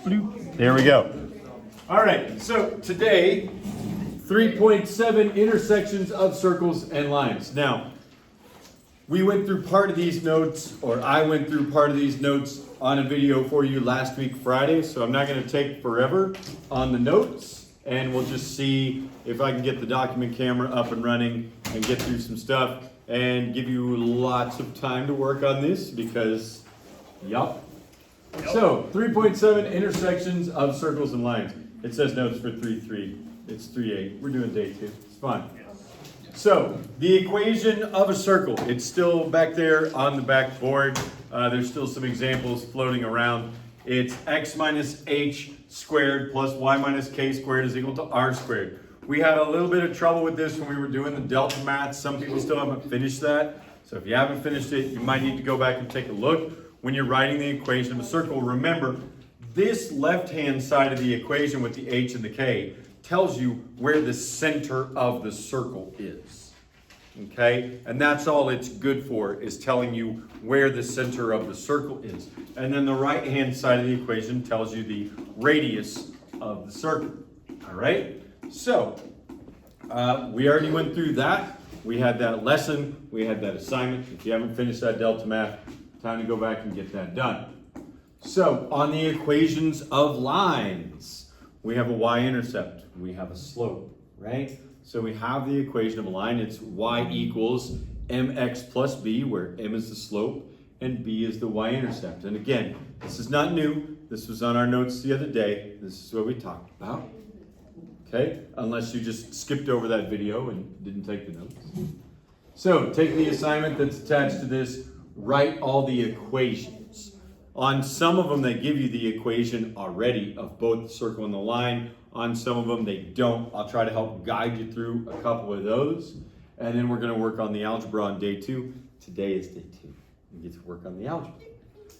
Bloop. There we go. All right, so today, 3.7 intersections of circles and lines. Now, we went through part of these notes, or I went through part of these notes on a video for you last week, Friday, so I'm not going to take forever on the notes, and we'll just see if I can get the document camera up and running and get through some stuff and give you lots of time to work on this because, yup. So, 3.7 intersections of circles and lines. It says notes for 3.3. It's 3.8. We're doing day 2. It's fun. So, the equation of a circle. It's still back there on the back board. There's still some examples floating around. It's x minus h squared plus y minus k squared is equal to r squared. We had a little bit of trouble with this when we were doing the delta math. Some people still haven't finished that. So if you haven't finished it, you might need to go back and take a look. When you're writing the equation of a circle, remember, this left-hand side of the equation with the h and the k tells you where the center of the circle is. Okay? And that's all it's good for, is telling you where the center of the circle is. And then the right-hand side of the equation tells you the radius of the circle. All right? So, we already went through that. We had that lesson. We had that assignment. If you haven't finished that delta math, time to go back and get that done. So, on the equations of lines, we have a y-intercept. We have a slope, right? So we have the equation of a line. It's y equals mx plus b, where m is the slope and b is the y-intercept. And again, this is not new. This was on our notes the other day. This is what we talked about. Okay? Unless you just skipped over that video and didn't take the notes. So take the assignment that's attached to this. Write all the equations. On some of them, they give you the equation already of both the circle and the line. On some of them, they don't. I'll try to help guide you through a couple of those. And then we're going to work on the algebra on day 2. Today is day 2. We get to work on the algebra.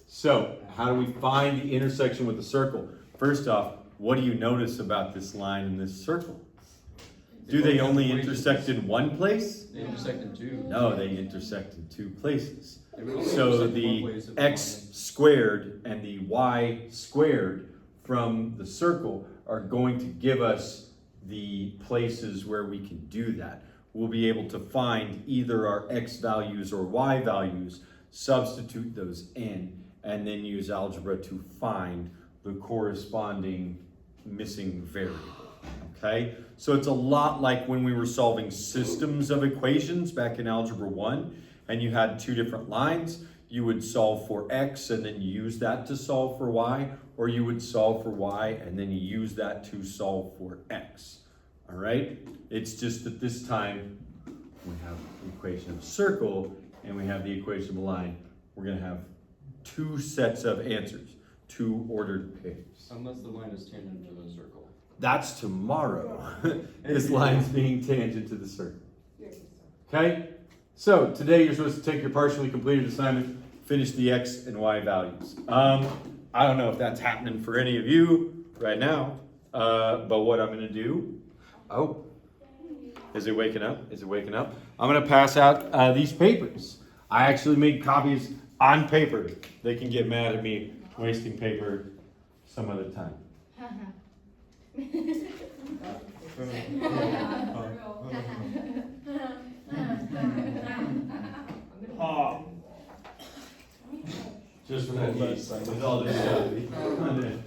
So, how do we find the intersection with the circle? First off, what do you notice about this line and this circle? Do they only intersect in one place? They intersect in 2. No, they intersect in 2 places. So the x squared and the y squared from the circle are going to give us the places where we can do that. We'll be able to find either our x values or y values, substitute those in, and then use algebra to find the corresponding missing variable. Okay? So it's a lot like when we were solving systems of equations back in Algebra 1, and you had 2 different lines. You would solve for x and then use that to solve for y, or you would solve for y and then use that to solve for x. All right? It's just that this time we have the equation of a circle and we have the equation of a line. We're going to have 2 sets of answers, 2 ordered pairs. Unless the line is tangent to the circle. That's tomorrow. This line's being tangent to the circle. Okay? So today you're supposed to take your partially completed assignment, finish the x and y values. I don't know if that's happening for any of you right now, but what I'm going to do, is it waking up? Is it waking up? I'm going to pass out these papers. I actually made copies on paper. They can get mad at me wasting paper some other time. Just for that piece, with all this on the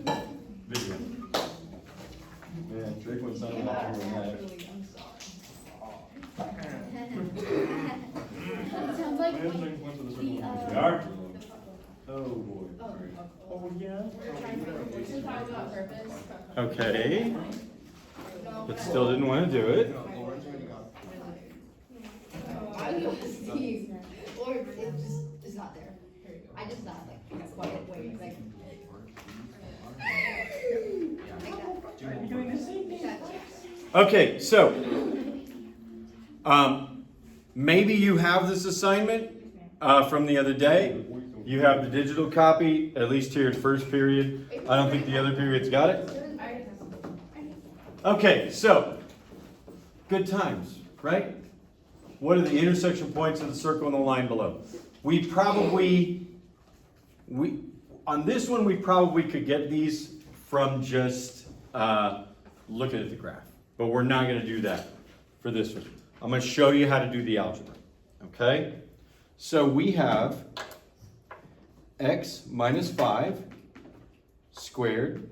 video. Man, Drake would sound like you were mad. Sounds like We are? Oh boy. Oh, yeah. We're talking about purpose. Okay. But still didn't want to do it. I was Steve. Or it just is not there. I just not like quiet way. Like. Okay, so maybe you have this assignment from the other day. You have the digital copy, at least here at first period. I don't think the other period's got it. Okay, so good times, right? What are the intersection points of the circle and the line below? On this one, we probably could get these from just looking at the graph. But we're not going to do that for this one. I'm going to show you how to do the algebra. Okay? So we have x minus 5 squared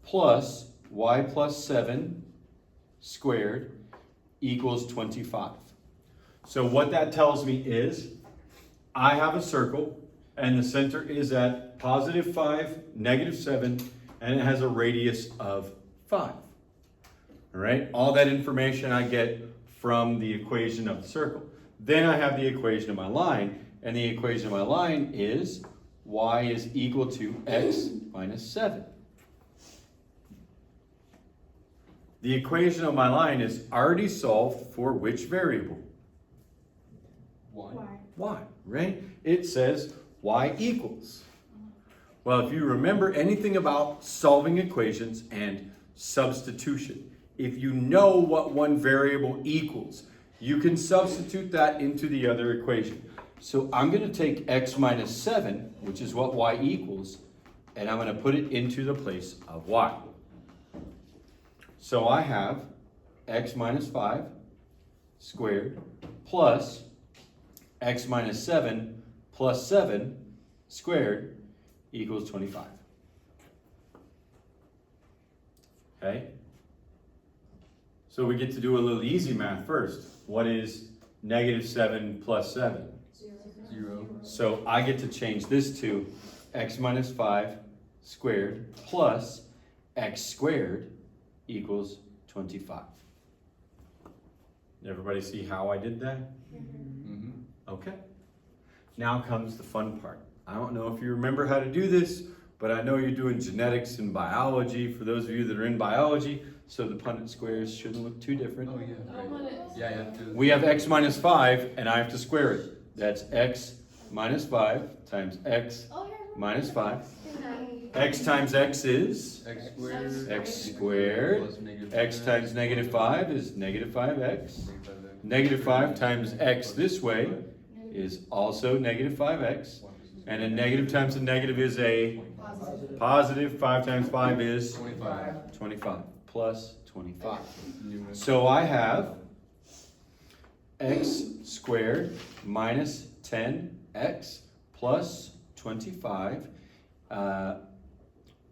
plus y plus 7 squared equals 25. So what that tells me is I have a circle and the center is at positive 5, negative 7, and it has a radius of 5. All right, all that information I get from the equation of the circle. Then I have the equation of my line, and the equation of my line is y is equal to x minus 7. The equation of my line is already solved for which variable? Why? Y, right? It says y equals. Well, if you remember anything about solving equations and substitution, if you know what one variable equals, you can substitute that into the other equation. So I'm going to take x minus 7, which is what y equals, and I'm going to put it into the place of y. So I have x minus 5 squared plus x minus 7 plus 7 squared equals 25. Okay? So we get to do a little easy math first. What is negative 7 plus 7? 0. So I get to change this to x minus 5 squared plus x squared equals 25. Everybody see how I did that? Mm-hmm. Okay. Now comes the fun part. I don't know if you remember how to do this, but I know you're doing genetics and biology for those of you that are in biology, so the Punnett squares shouldn't look too different. Oh, yeah. Right. Yeah, you have to. We have x minus 5, and I have to square it. That's x minus 5 times x minus 5. X times x is X squared. x squared. Plus negative X 5x. times negative 5 is negative 5x. Negative 5x. Negative 5 times x this way is also negative 5x. And a negative times a negative is a positive. 5 times 5 is 25. 25 plus 25. Unit. So I have x squared minus 10x plus 25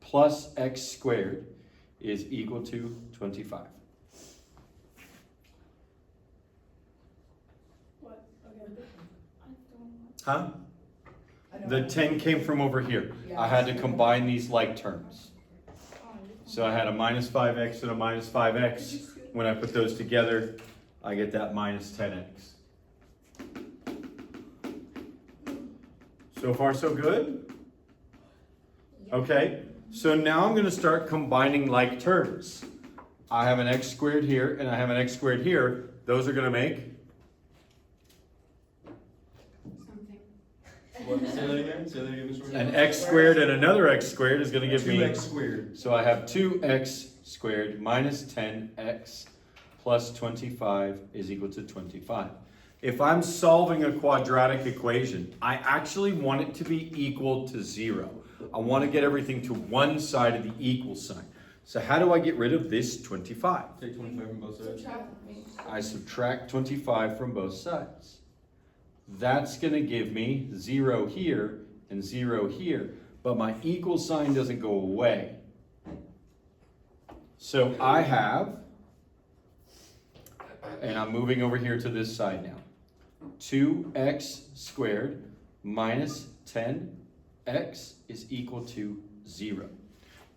plus x squared is equal to 25. What? Okay. Huh? The 10 came from over here. I had to combine these like terms. So I had a minus 5x and a minus 5x. When I put those together, I get that minus 10x. So far, so good? Okay, so now I'm going to start combining like terms. I have an x squared here and I have an x squared here. Those are going to make What? Say that again? Say that again, Mr. Williams? an x squared and another x squared is going to give me 2x squared. So I have 2x squared minus 10x plus 25 is equal to 25. If I'm solving a quadratic equation, I actually want it to be equal to 0. I want to get everything to one side of the equal sign. So how do I get rid of this 25? Take 25 from both sides. I subtract 25 from both sides. That's going to give me 0 here and 0 here, but my equal sign doesn't go away. So I have, and I'm moving over here to this side now, 2x squared minus 10x is equal to 0.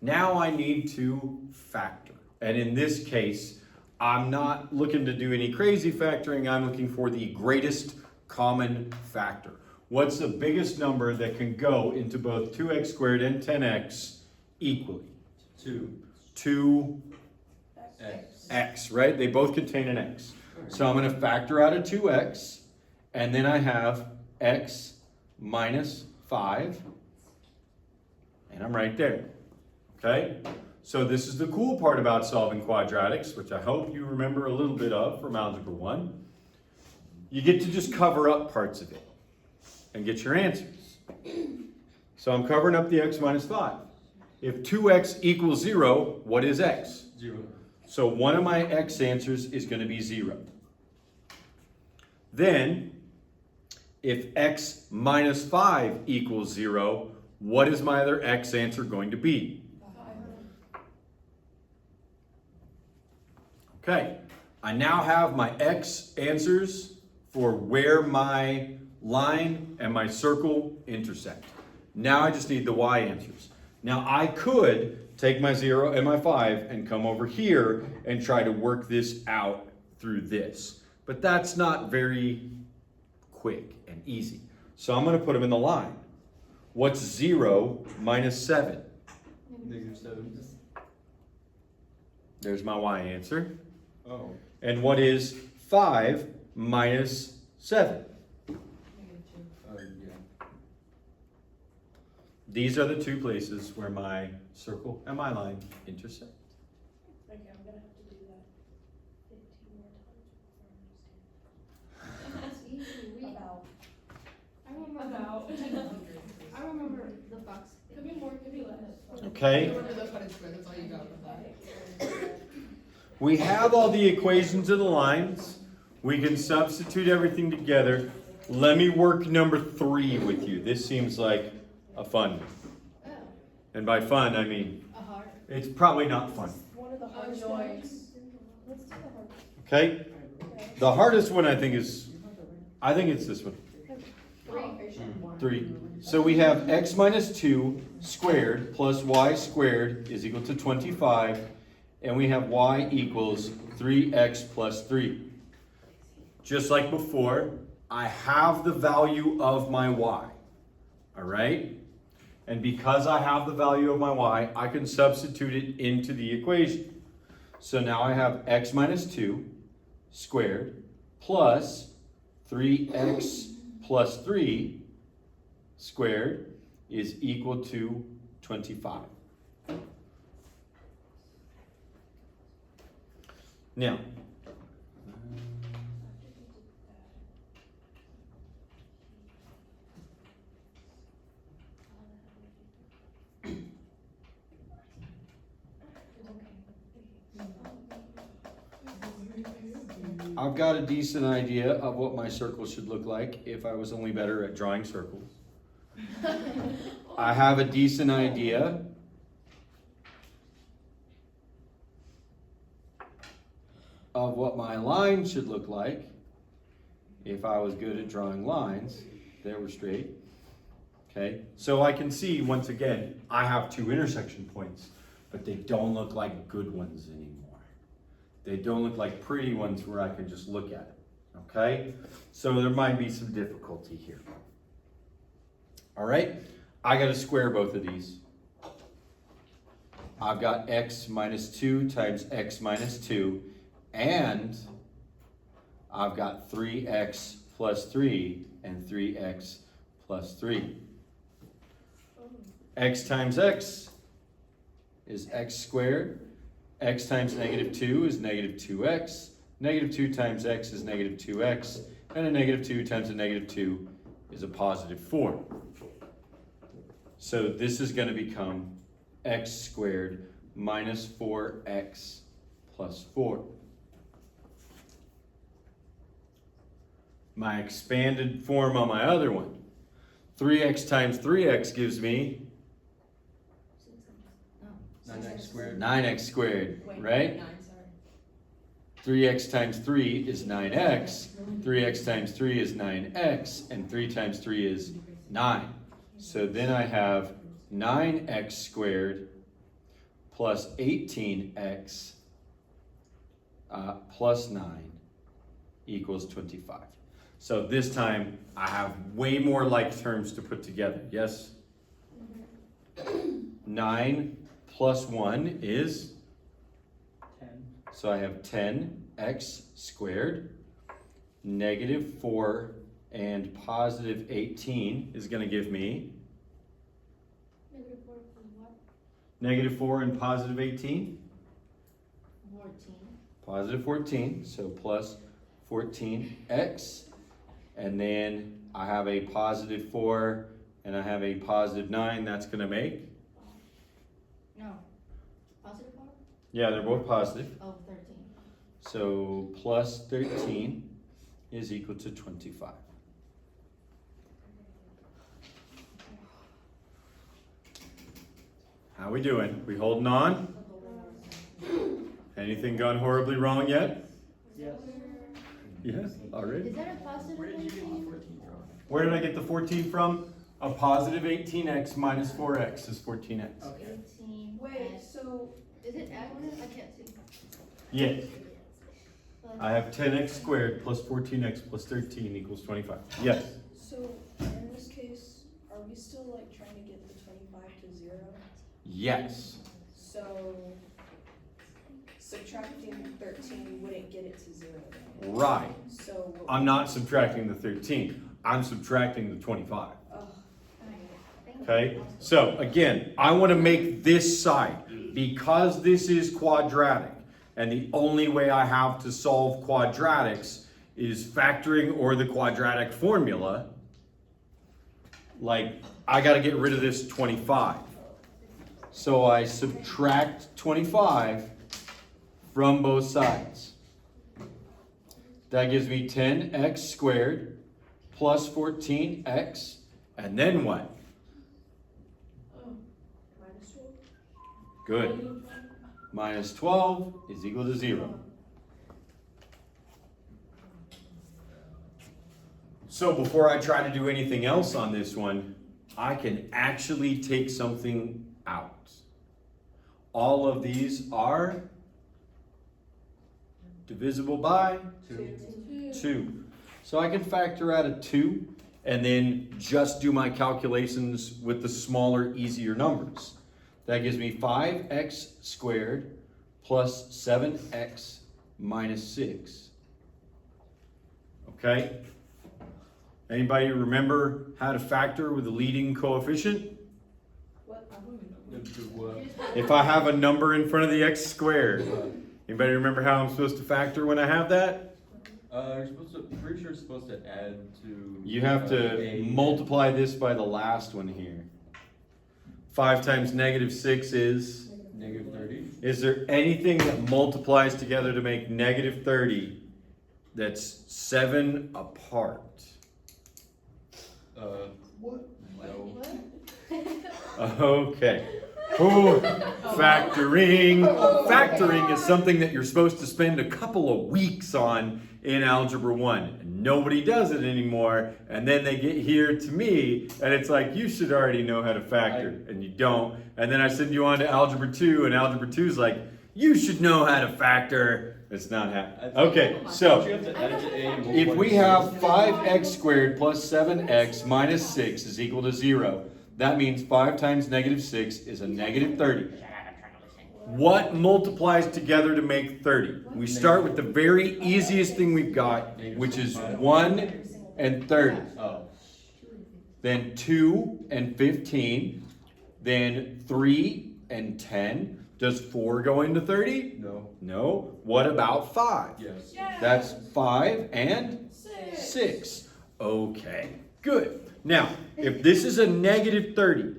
Now I need to factor. And in this case, I'm not looking to do any crazy factoring. I'm looking for the greatest common factor. What's the biggest number that can go into both 2x squared and 10x equally? 2. 2x, X. right? They both contain an x. So I'm going to factor out a 2x, and then I have x minus 5, and I'm right there. Okay? So this is the cool part about solving quadratics, which I hope you remember a little bit of from Algebra 1. You get to just cover up parts of it and get your answers. So I'm covering up the x minus 5. If 2x equals 0, what is x? 0. So one of my x answers is going to be 0. Then, if x minus 5 equals 0, what is my other x answer going to be? Okay, I now have my x answers for where my line and my circle intersect. Now I just need the y answers. Now I could take my 0 and my 5 and come over here and try to work this out through this. But that's not very quick and easy. So I'm going to put them in the line. What's 0 minus 7? -7. There's my y answer. Oh. And what is 5 minus 7? Yeah. These are the two places where my circle and my line intersect. Okay, I'm gonna have to do that 15 more times before I understand. About. I remember the box. Could be more, could be less. Okay? Remember the Punnett square, that's all you got with that. We have all the equations of the lines. We can substitute everything together. Let me work number 3 with you. This seems like a fun one. Oh, And by fun, I mean, a heart. it's probably not fun. One of the hardest joy. ones. Let's do the hard. Okay? The hardest one I think it's this one. 3. So we have x minus 2 squared plus y squared is equal to 25. And we have y equals 3x plus 3. Just like before, I have the value of my y. All right? And because I have the value of my y, I can substitute it into the equation. So now I have x minus 2 squared plus 3x plus 3 squared is equal to 25. Now, I've got a decent idea of what my circle should look like if I was only better at drawing circles. I have a decent idea of what my line should look like if I was good at drawing lines that were straight. Okay, so I can see once again, I have 2 intersection points, but they don't look like good ones anymore. They don't look like pretty ones where I can just look at it. Okay, so there might be some difficulty here. All right, I got to square both of these. I've got x minus 2 times x minus 2. And I've got 3x plus 3 and 3x plus 3. X times x is x squared. X times negative 2 is negative 2x. Negative 2 times x is negative 2x. And a negative 2 times a negative 2 is a positive 4. So this is going to become x squared minus 4x plus 4. My expanded form on my other one. 3x times 3x gives me 9x squared. 9x squared, right? 9, sorry. 3x times 3 is 9x. 3x times 3 is 9x. And 3 times 3 is 9. So then I have 9x squared plus 18x plus 9 equals 25. So this time I have way more like terms to put together. Yes? 9 plus 1 is 10. So I have 10x squared, negative 4 and positive 18 is going to give me negative 4 and positive 18? 14. Positive 14, so plus 14x. And then I have a positive 4 and I have a positive 9. That's going to make No. Positive power? Yeah, they're both positive. Oh, 13. So plus 13 is equal to 25. How we doing? We holding on? Anything gone horribly wrong yet? Yes. Yes, already. Is that a positive 13? Where did I get the 14 from? A positive 18x minus 4x is 14x. 18. Wait, and- so, Is it additive? I can't see. Yes. Plus- I have 10x squared plus 14x plus 13 equals 25. Yes. so in this case, are we still like trying to get the 25 to 0? Yes. So subtracting 13, we wouldn't get it to 0 then. Right. So what I'm not subtracting the 13. I'm subtracting the 25. Ugh. Thank you. Okay? So again, I want to make this side, because this is quadratic, and the only way I have to solve quadratics is factoring or the quadratic formula. Like, I got to get rid of this 25. So I subtract 25 from both sides. That gives me 10x squared plus 14x, and then what? Minus 12? Good. Minus 12 is equal to 0. So before I try to do anything else on this one, I can actually take something out. All of these are divisible by 2. So I can factor out a 2 and then just do my calculations with the smaller, easier numbers. That gives me 5x squared plus 7x minus 6. Okay? Anybody remember how to factor with a leading coefficient? What? If I have a number in front of the x squared, anybody remember how I'm supposed to factor when I have that? You're supposed to, pretty sure it's supposed to add to. You have to A. multiply this by the last one here. 5 times negative 6 is? Negative 30. Is there anything that multiplies together to make negative 30 that's 7 apart? What? No. Okay. Ooh, factoring. Factoring is something that you're supposed to spend a couple of weeks on in Algebra 1. And nobody does it anymore. And then they get here to me, and it's like, you should already know how to factor. And you don't. And then I send you on to Algebra 2, and Algebra 2 is like, you should know how to factor. It's not happening. Okay, so You have to add to A and if multiply we to have C. 5x squared plus 7x minus 6 is equal to 0, that means 5 times negative 6 is a negative 30. What multiplies together to make 30? We start with the very easiest thing we've got, which is 1 and 30. Oh. Then 2 and 15. Then 3 and 10. Does 4 go into 30? No. No. What about 5? Yes. That's 5 and 6. Okay, good. Now, if this is a negative 30,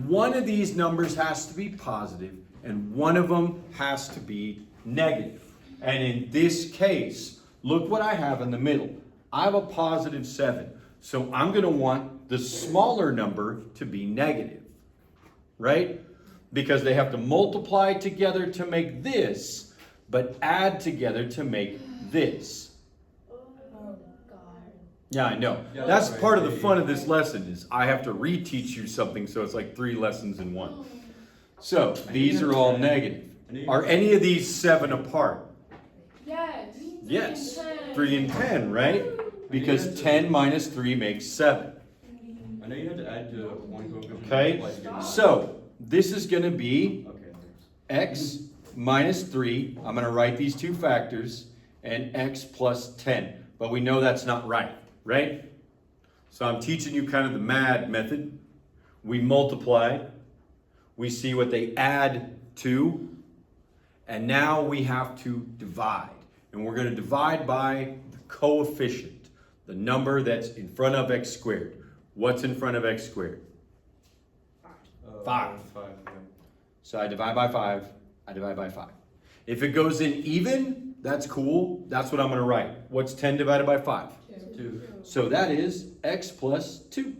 one of these numbers has to be positive and one of them has to be negative. And in this case, look what I have in the middle. I have a positive 7. So I'm going to want the smaller number to be negative, right? Because they have to multiply together to make this, but add together to make this. Oh, God. Yeah, I know. Yeah, That's right. part of the fun of this lesson is I have to reteach you something, so it's like 3 lessons in one. So these are all negative. Are any of these 7 apart? Yes. Yes. 3 and 10, right? Because 10 minus 3 makes 7. I know you have to add to one coefficient. Okay? multiply to- So this is going to be Okay. x minus 3. I'm going to write these two factors, and x plus 10. But we know that's not right, right? So I'm teaching you kind of the MAD method. We multiply. We see what they add to. And now we have to divide. And we're going to divide by the coefficient, the number that's in front of x squared. What's in front of x squared? 5. 5, yeah. So I divide by 5, I divide by 5. If it goes in even, that's cool. That's what I'm going to write. What's 10 divided by 5? 2. So that is x plus 2.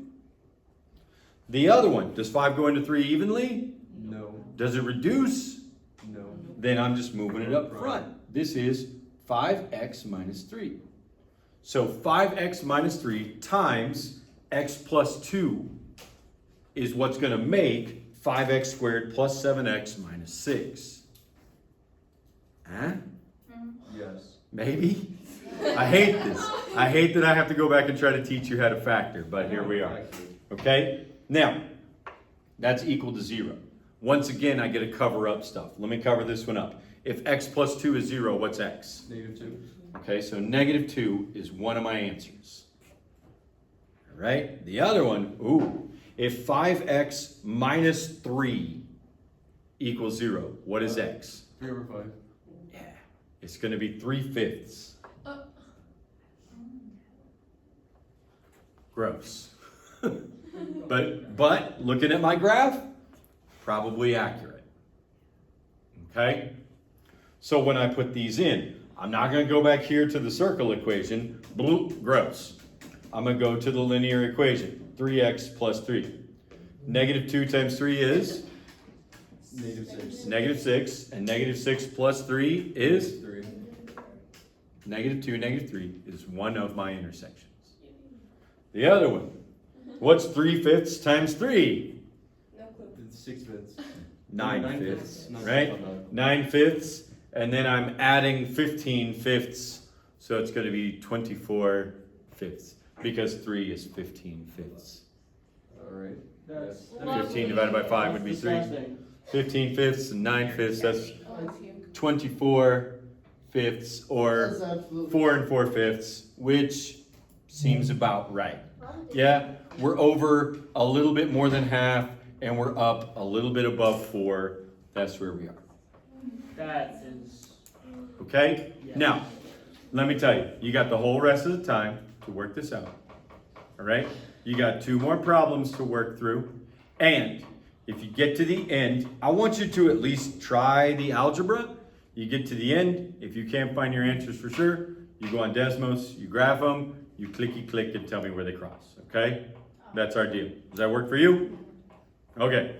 The other one, does 5 go into 3 evenly? No. Does it reduce? No. Then I'm just moving it up front. This is 5x minus 3. So 5x minus 3 times x plus 2 is what's going to make 5x squared plus 7x minus 6. Huh? Yes. Maybe? I hate this. I hate that I have to go back and try to teach you how to factor, but here we are. Okay? Now, that's equal to 0. Once again, I get to cover up stuff. Let me cover this one up. If x plus 2 is 0, what's x? -2. Okay, so -2 is one of my answers. All right? The other one, ooh, if 5x minus 3 equals 0, what is x? 3 over 5. Yeah, it's going to be 3/5. Gross. But looking at my graph, probably accurate. Okay? So when I put these in, I'm not going to go back here to the circle equation. Bloop, gross. I'm going to go to the linear equation. 3x plus 3. -2 times 3 is? -6. -6. And -6 plus 3 is? 3. -2, -3 is one of my intersections. The other one. What's 3/5 times 3? No clue. It's 6 fifths. 9/5, No, right? no, no. 9/5, and then I'm adding 15/5, so it's going to be 24/5, because 3 is 15/5. Alright. That's- Yes. 15 divided by 5 would be 3. 15/5 and 9/5, that's 24/5, or 4 4/5, which seems about right. Yeah, we're over a little bit more than half, and we're up a little bit above 4. That's where we are. That is. Okay? Yeah. Now, let me tell you, you got the whole rest of the time to work this out. All right? You got 2 more problems to work through. And if you get to the end, I want you to at least try the algebra. You get to the end. If you can't find your answers for sure, you go on Desmos, you graph them, you clicky click and tell me where they cross. Okay? That's our deal. Does that work for you? Okay.